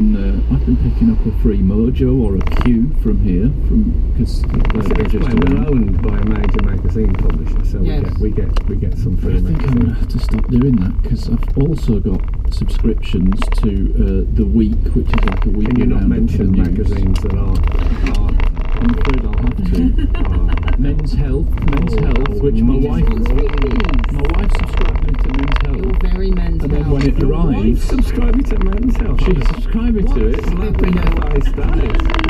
been picking up a free Mojo or a Q from here, because they're just we're owned by a major magazine publisher, so we get some free. I think I'm going to have to stop doing that, because I've also got subscriptions to The Week, which is like a weekly. Can you not mention magazines that are? I'm afraid I'll have to. Men's Health, which my wife subscribed me to Men's Health. You're very Men's Health. And then when it arrives, subscribed me to Men's Health. She subscribed me to it.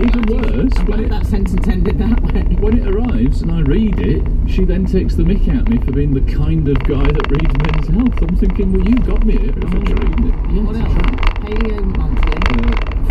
Even worse, I'm glad that sentence ended that way. When it arrives and I read it, she then takes the mick out of me for being the kind of guy that reads Men's Health. I'm thinking, well, you got me it, but I'm not reading it. Yeah, what else? Paleo monthly.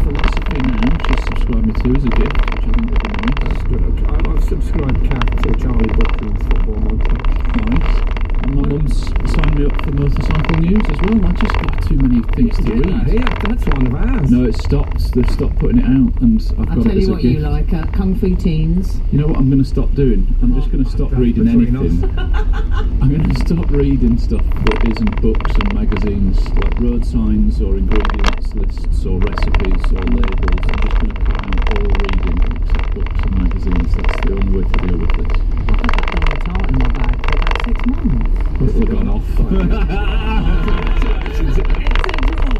Philosophy Now, she subscribed me to as a gift, which I think would be nice. That's good. I've subscribed to Charlie Buckley's Football Monthly. Nice. And my mum's signed me up for Motorcycle News as well. I just got too many things to read. Yeah, that's one of ours. No, it stopped. They've stopped putting it out, and I've got it as a gift. I'll tell you what you like, Kung Fu Teens. You know what I'm going to stop doing? I'm just going to stop reading anything. I'm going to stop reading stuff that isn't books and magazines, like road signs or ingredients lists or recipes or labels. I'm just going to cut out all reading except books and magazines. That's the only way to deal with this. I've had that dog tart in my bag for about 6 months. Must have gone off. It's a draw.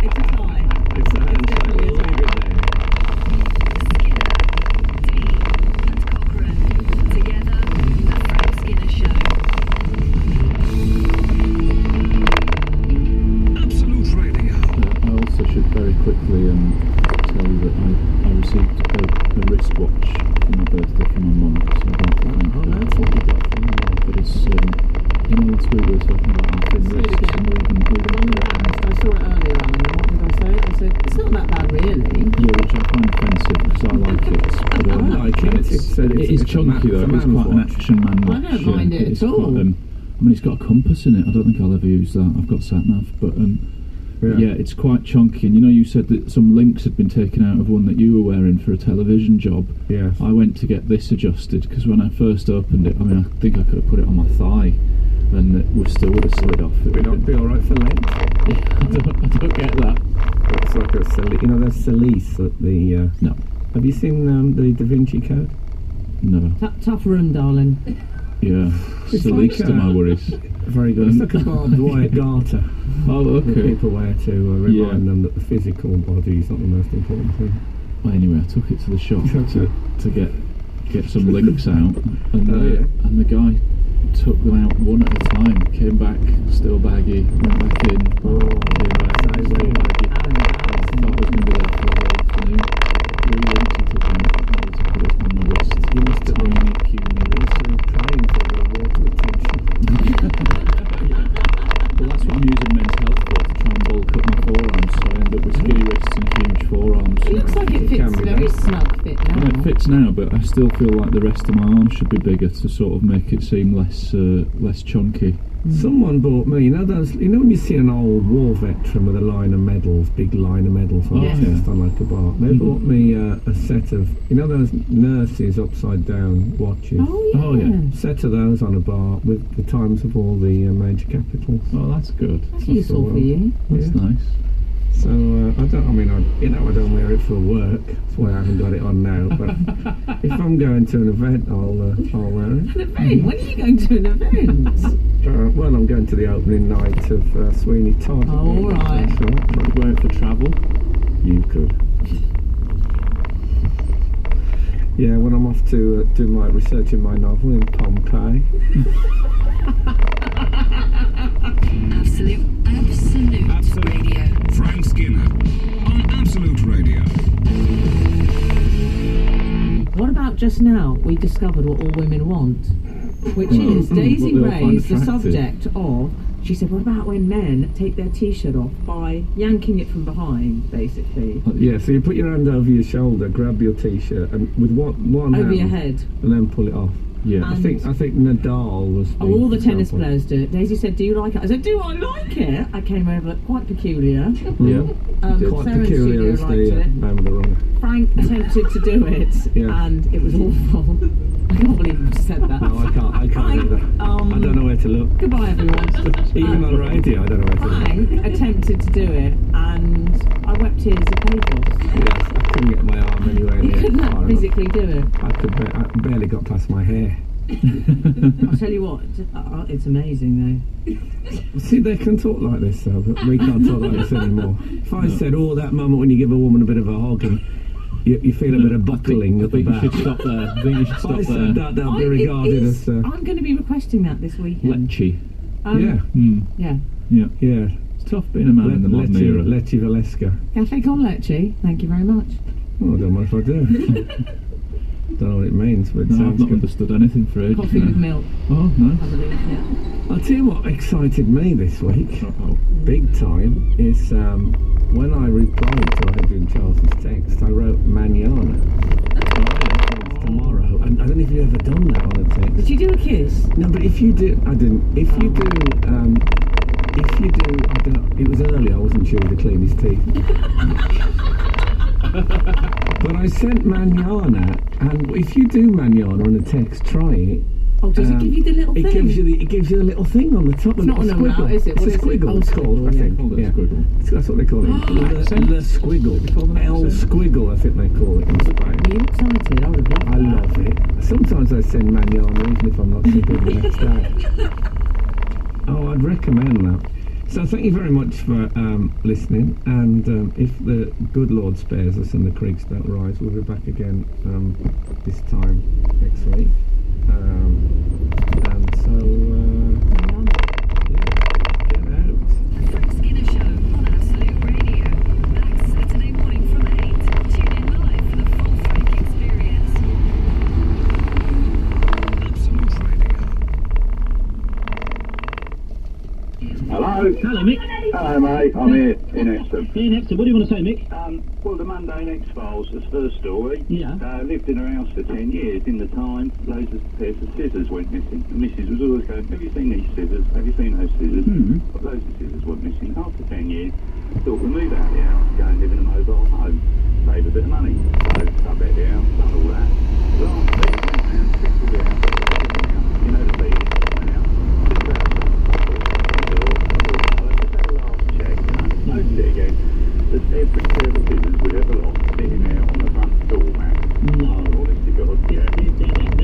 It's a tie. It's definitely a tie. Very quickly tell you that I received a wristwatch for my birthday from my mum, so I don't think that's what you got from your mum. But it's, you know, last week we were talking about our thin wrists and moving I saw it earlier on, and what did I say? I said, it's not that bad really. Yeah, which I find offensive, because I like it. But, I like it. It is chunky though, it's quite an action man watch. I don't mind it at all. I mean, it's got a compass in it. I don't think I'll ever use that. I've got sat-nav, but yeah, it's quite chunky. And you know, you said that some links had been taken out of one that you were wearing for a television job. Yeah. I went to get this adjusted, because when I first opened it, I mean, I think I could have put it on my thigh, and it would have slid off. It would not be all right for length. Yeah, I don't get that. It's like a you know, there's Celice at the. No. Have you seen the Da Vinci Code? No. Tough room, darling. Yeah, it's the least of my worries. Very good. It's like a barbed wire garter. Oh, okay. That people wear to remind them that the physical body is not the most important thing. Well, anyway, I took it to the shop to get some links out, and the guy took them out one at a time. Came back, still baggy. Went back in. Came back, still baggy. I thought I was going to be there for the whole afternoon. 3 links he took out. I had to put it on my wrist. You must have been trying for the water retention. Well, that's what I'm using Men's Health for, to try and bulk up my forearms, so I end up with skinny wrists and huge forearms. It looks like it fits very snug fit now. Well, it fits now, but I still feel like the rest of my arms should be bigger to sort of make it seem less chunky. Someone bought me, you know when you see an old war veteran with a line of medals, big line of medals on his chest on like a bar? They bought me a set of, you know those nurses upside down watches? Oh yeah. Set of those on a bar with the times of all the major capitals. Oh, that's good. That's useful for you. That's nice. So I don't wear it for work. That's why I haven't got it on now. But if I'm going to an event, I'll wear it. An event? When are you going to an event? Well, I'm going to the opening night of Sweeney Todd. Oh, all right. So you wear it for travel? You could. Yeah, when I'm off to do my research in my novel in Pompeii. Absolute Radio. Frank Skinner on Absolute Radio. What about just now? We discovered what all women want, which is Daisy raised the subject of. She said, "What about when men take their T-shirt off by yanking it from behind, basically?" Yeah, so you put your hand over your shoulder, grab your T-shirt, and with one over hand, your head, and then pull it off. Yeah, I think Nadal was. All the tennis players do it. Daisy said, "Do you like it?" I said, "Do I like it?" I came over quite peculiar. Yeah, quite peculiar is the name of the runner. Frank attempted to do it, and it was awful. I can't believe you said that. No, I can't either. I don't know where to look. Goodbye, everyone. Even on radio, I don't know where to look. Frank attempted to do it, and I wept tears of pathos. Yes, I couldn't get my arm anywhere near. You couldn't physically do it. I barely got past my hair. I'll tell you what, it's amazing though. See, they can talk like this though, but we can't talk like this anymore. If I said, oh, that moment when you give a woman a bit of a hug and you feel a bit of buckling at the back. You should stop there. I think you should stop there. That'll be regarded as... I'm going to be requesting that this weekend. Lecce. Yeah. Yeah. Yeah. It's tough being a man in the modern era. Lecce Valeska. Cafe con Lecce, thank you very much. Well, I don't mind if I do. Don't know what it means, but it no, sounds I've not good. understood anything for ages. Coffee with milk. Oh, no. I believe, yeah. I'll tell you what excited me this week, big time, is when I replied to Adrian Charles's text, I wrote manana. Tomorrow. And I don't know if you've ever done that on a text. Did you do a kiss? No, but if you do, I didn't. If you do, I don't know, it was early, I wasn't sure to clean his teeth. But I sent manana, and if you do manana on a text, try it. Oh, does it give you the little thing? It gives you the little thing on the top. It's not an amount, is it? It's a squiggle, it's called, I think. Yeah. Squiggle. That's what they call it. The squiggle. L squiggle, I think they call it in Spain. Are you excited? I would love that. I love it. Sometimes I send manana, even if I'm not so good the next day. Oh, I'd recommend that. So thank you very much for listening, and if the good Lord spares us and the creeks don't rise, we'll be back again this time next week. And so, get out. The Frank Skinner Show on Absolute Radio. Back Saturday morning from 8. Tune in live for the full Frank experience. Absolute Radio. Hello. Hello, Mick. Hello, mate. I'm here in Epsom. Ian Hexter, what do you want to say, Mick? Well, the Mundane X-Files, the first story. Yeah. Lived in a house for 10 years. In the time, loads of pairs of scissors went missing. The missus was always going, have you seen these scissors? Have you seen those scissors? But loads of scissors went missing. After 10 years, thought we'll move out of the house, go and live in a mobile home. Save a bit of money. So, sub out the house, done all that. Last week, went round, fixed the house, you know the beat, went out, took it out, noticed it again, that every pair of scissors we ever lost sitting there on the front door, man. No. Honest to God, yeah.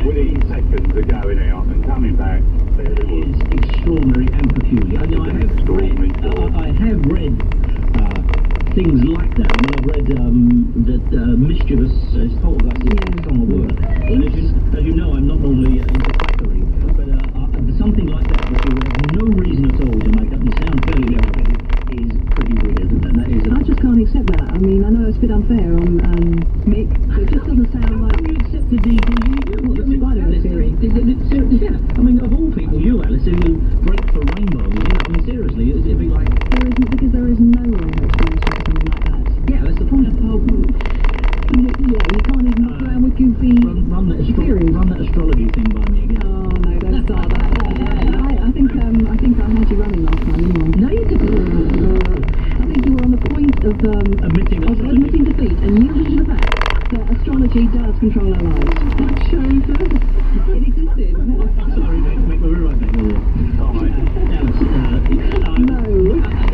Within seconds of going out and coming back, there it was. Is extraordinary and peculiar. Now, I have read things like that. I mean, I've read that mischievous poltergeist is a strong word. And as you know, I'm not normally into quackery, but something like that, which you have no reason at all to make up and sound fairly fabricated, is pretty weird, and that is. I just can't accept that. I mean, I know it's a bit unfair on Mick, but it just doesn't sound like. You accepted the theory. Yeah, I mean, of all people, you, Alice, who break for rainbows, you know, I mean, seriously, it'd be like. Because there is no way of explanation for something like that. Yeah, that's the point. Yeah, you can't even walk around with goofy Run that theories. Run that astrology thing by me again. Oh no, don't start that. I think I had you running last time anyway. No, you didn't. I think you were on the point of Admitting defeat and yielding to the fact that astrology does control our lives. That shows that it existed. Sorry, Mick, we're right back. Alice, No.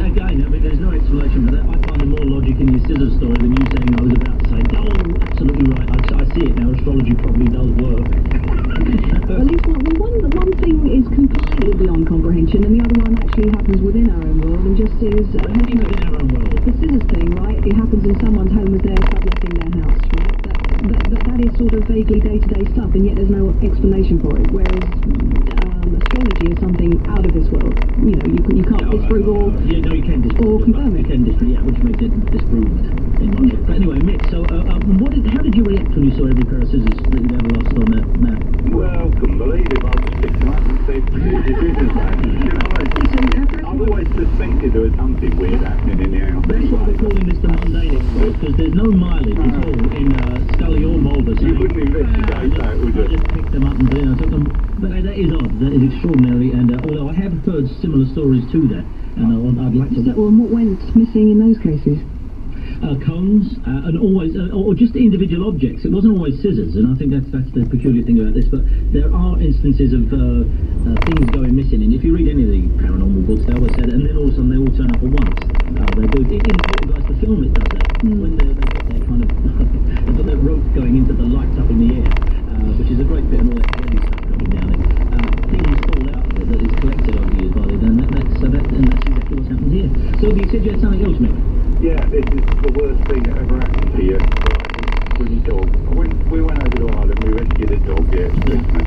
Again, I mean, there's no explanation for that. I find more logic in your scissors story than you saying I was about to say, oh, absolutely right. I see it now. Astrology probably does work. At least one thing is completely beyond comprehension, and the other one actually happens within our own world, and just is Anything within our own world. the scissors thing, right? It happens in someone's home as they're subletting their house, right? That is sort of vaguely day-to-day stuff, and yet there's no explanation for it. Whereas astrology is something out of this world. You know, you can't disprove or yeah, no, you can disprove or confirm it. You can disprove, yeah, which makes it disproved in logic. But anyway, Mick, so how did you react when you saw every pair of scissors that you'd ever lost on that map? Well, couldn't believe it. I just picked them up and said, scissors, man. You know, I've always suspected there was something weird happening in the house. That's why we're calling this the Mundane Express, because there's no mileage at all in Scully or Mulder. So You wouldn't investigate that, would I you? just picked them up and took them. But that is odd. That is extraordinary. And although I have heard similar stories to that, and I'd like to. Well, what went missing in those cases? cones, and always, or just individual objects. It wasn't always scissors, and I think that's the peculiar thing about this. But there are instances of things going missing, and if you read any of the paranormal books, they always say that, and then all of a sudden they all turn up at once. They do it in Poltergeist, the film, it does that. When they've got their kind of they've got their rope going into the lights up in the air, which is a great bit, and all that heavy stuff coming down it. Things fall out of it that is collected over years by the and that's exactly what's happened here. So you said you had something else, Mick? Yeah, this is the worst thing that ever happened to you. With your dog. When we went over to Ireland, we rescued a dog here at Christmas.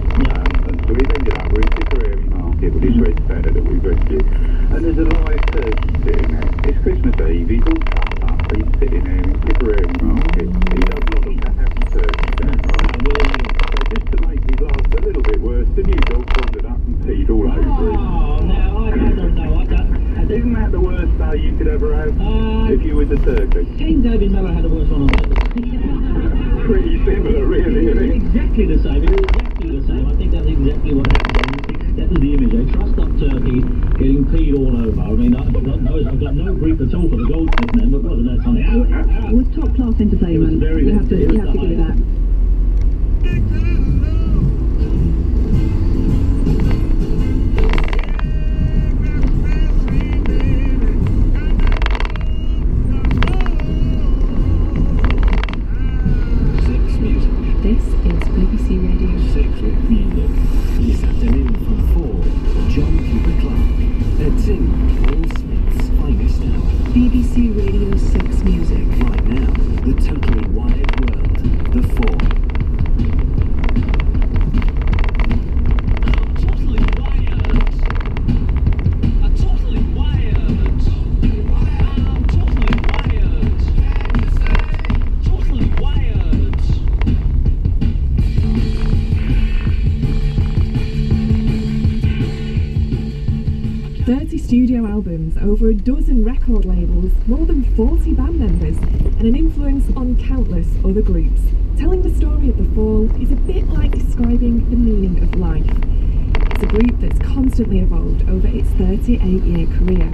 And so we've ended up, we're in Tipperary Market with his red setter that we've rescued. And there's a live turkey sitting there. It's Christmas Eve, he's all cut up, he's sitting there in Tipperary Market. He does look like a happy turkey there, right? So just to make his life a little bit worse, the new dog wandered up and peed all over him. Oh, now I don't know. Isn't that the worst day you could ever have if you was a turkey? King David Mellor had a worse one on purpose. Pretty similar, really, isn't it? Exactly the same. It's exactly the same. I think that's exactly what happened. That was the image. A trussed-up turkey getting peed all over. I mean, I've got no grief at all for the Goldsmith man, but wasn't that funny? It was top-class entertainment. You have to give it that. This is BBC Radio 6 with music. This afternoon from 4, John Cooper Clarke at 2, Paul Smith's finest hour. BBC Radio 6 music. Right now, the totally wired world, the 4. Studio albums, over a dozen record labels, more than 40 band members, and an influence on countless other groups. Telling the story of The Fall is a bit like describing the meaning of life. It's a group that's constantly evolved over its 38-year career.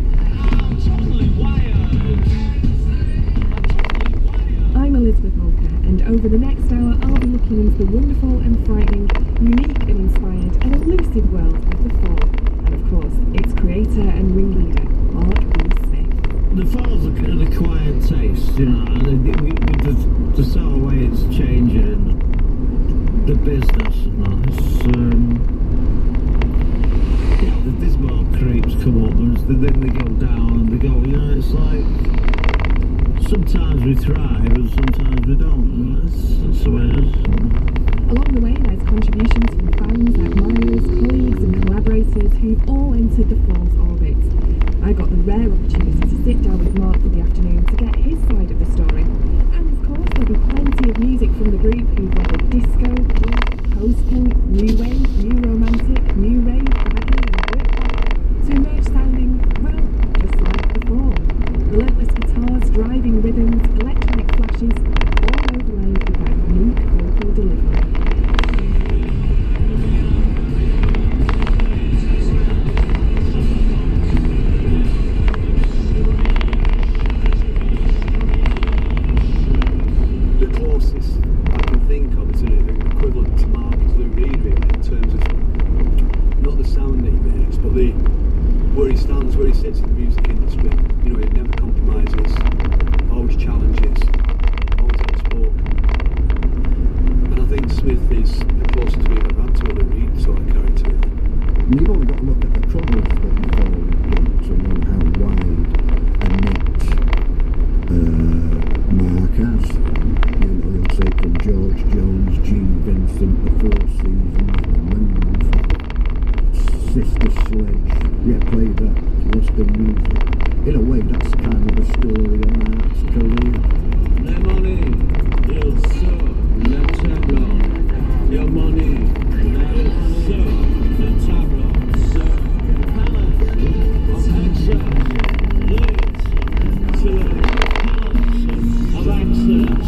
I'm Elizabeth Walker, and over the next hour I'll be looking into the wonderful and frightening, unique and inspired and elusive world of The Fall. Of course, its creator and ringleader, Mark Smith. The Fall's an acquired taste, you know, and just the way it's changing the business and that. It's, you know, the dismal creeps come up and then they go down and they go, you know, it's like sometimes we thrive and sometimes we don't. You know, that's the way it is. Along the way, there's contributions from fans, admirers, colleagues and collaborators who've all entered The Fall's orbit. I got the rare opportunity to sit down with Mark for the afternoon to get his side of the story. And of course, there'll be plenty of music from the group who've weathered disco, punk, post-punk, new wave, new romantic, new rave, reggae and Britpop to emerge sounding, well, just like The Fall. Relentless guitars, driving rhythms, electronic flashes, all overlaid with that unique vocal delivery. Where he stands, where he sits in the music industry, you know, he never compromises, always challenges, always outspoken. And I think Smith is the closest we've ever had to a Lou Reed sort of character. You've only got to look at the troubles that you've all done to know how wide a net Mark has. You know, he'll say from George Jones, Gene Vincent, The Four Seasons, The Move, Sister Sledge, yeah, play that, lost the music. In a way, that's kind of the story of Mark's career. The money, your soul, the tableau, your money, your soul, the tableau, so palace, affection, leads to the palace of access.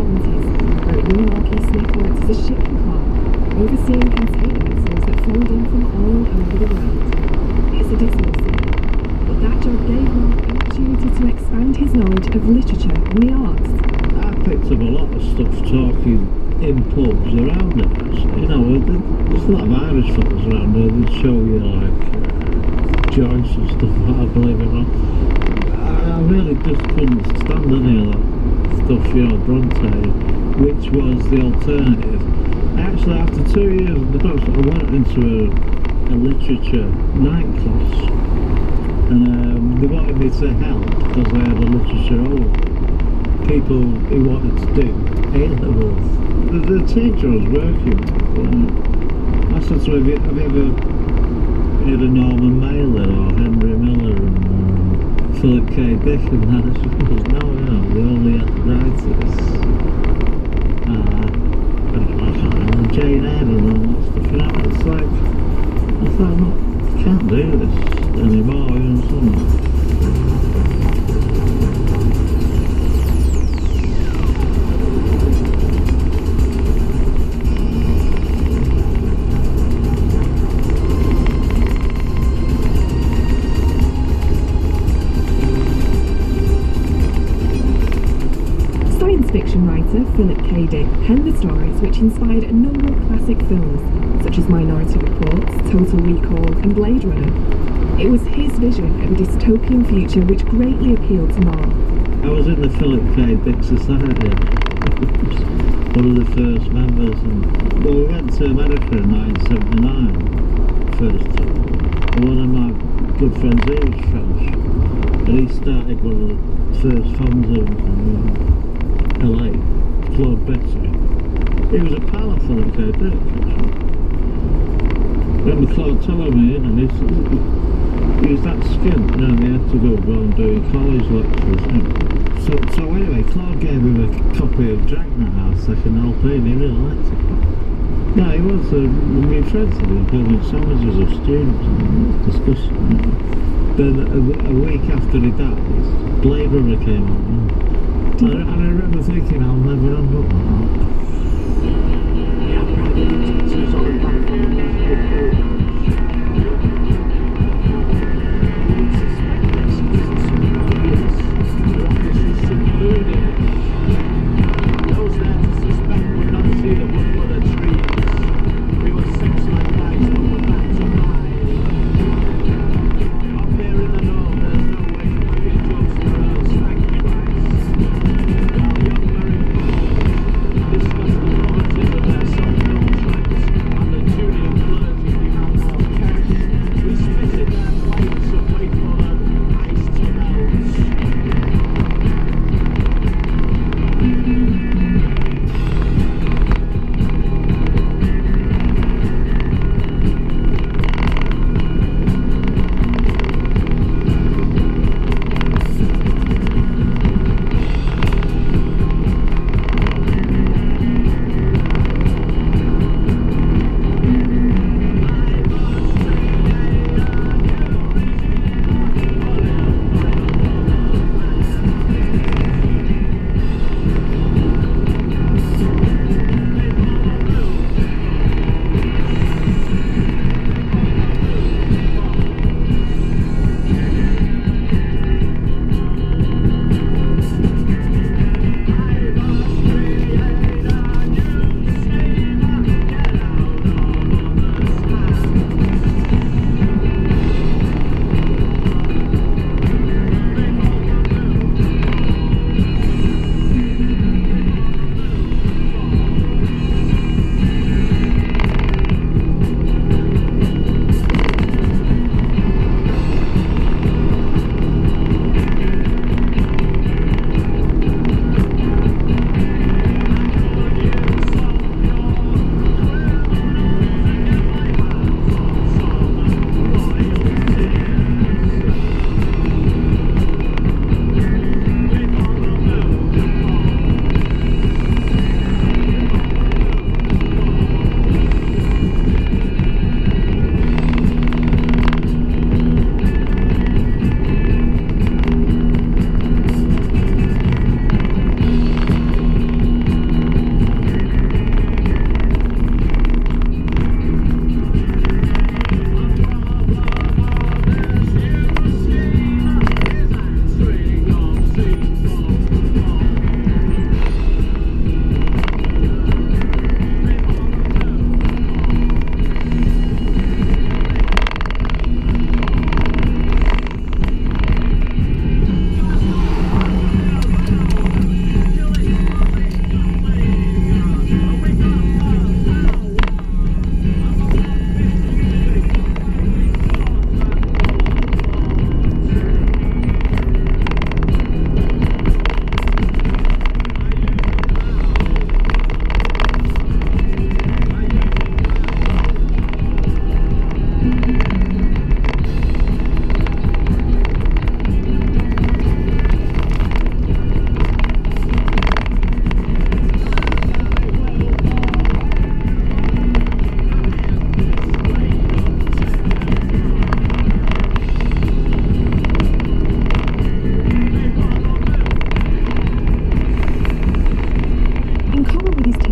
70s, where young Marquis Smith worked as a shipping clerk, overseeing container vessels that flowed in from all over the world. It's a dismal scene, but that job gave Mark an opportunity to expand his knowledge of literature and the arts. I picked up a lot of stuff talking in pubs around it, actually. You know, there's a lot of Irish fellas around there that show you, like, Joyce and stuff like that, believe it or not. I really just couldn't stand any of that stuff, you know, Bronte, which was the alternative. Actually, after 2 years at the doctor, I went into a literature night class, and they wanted me to help because they had a literature over. People who wanted to do A-levels. The teacher I was working with, I said to her, have you ever heard of Norman Mailer or Henry Miller and Philip K. Dick and that? She goes, no, the only writers. And Jane Eyre and all that stuff, you know, it's like, I thought, no, I can't do this anymore, you know, something. Fiction writer Philip K. Dick penned the stories which inspired a number of classic films, such as Minority Reports, Total Recall and Blade Runner. It was his vision of a dystopian future which greatly appealed to Mark. I was in the Philip K. Dick Society, one of the first members, and well, we went to America in 1979, first time, and one of my good friends, he was French, and he started one of the first fans of LA, Claude Betty. He was a pal of Philip K. Dick, actually. Remember Claude telling me, you know, he was that skint, you know, he had to go and do college lectures, you know. So anyway, Claude gave him a copy of Dragnet House, second LP, and he really liked it. No, he was, my friends had been building sandwiches of students and discussion, you know. Then a week after he died, Blade Runner came on, you know. And I remember thinking, I'll never end up like that. Those there to suspect would not see the wood for the trees. We were 6 like mice, but we're back to 5. Up there in the north, there's no way to be close to us, sacrifice. While young Mary falls,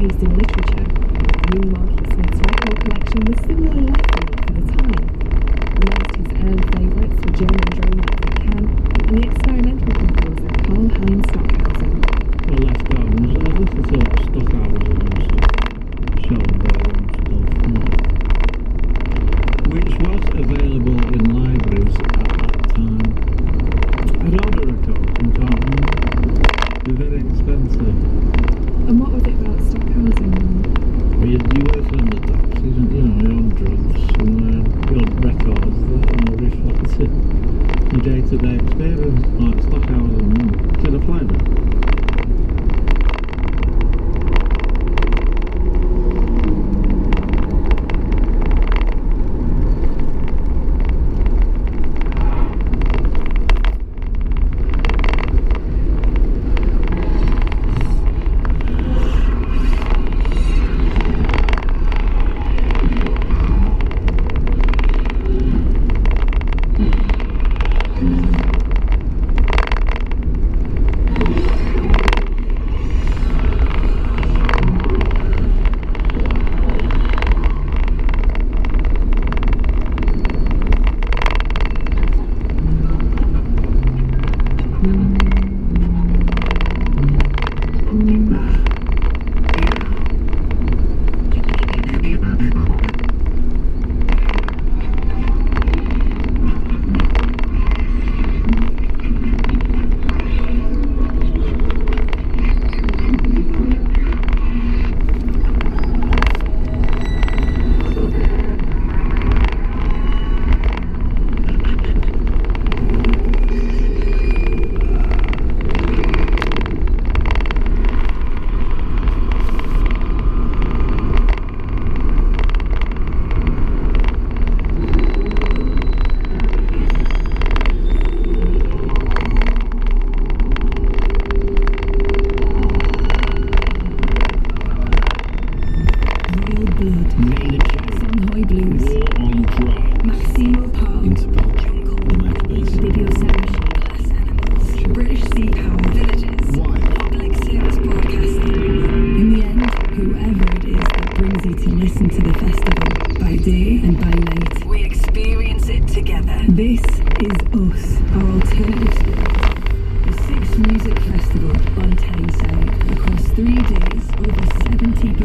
taste in literature. Young Marky Smith's record collection was similarly left-wing for the time. Amongst his early favourites were German drone like Can and the experimental composer Karl-Heinz Stockhausen. Well, left down, I just thought Stockhausen and stuff, Schoenberg and stuff, which was available in libraries at that time. I'd order records and thought, they're very expensive. And what was it about Stockhausen? Well, you're working on the docks, isn't you? You're on drugs, and you're on records that reflect your day-to-day experience, like Stockhausen. Did I play that?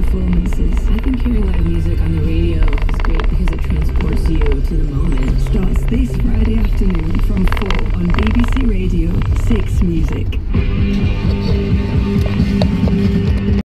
performances. I think you're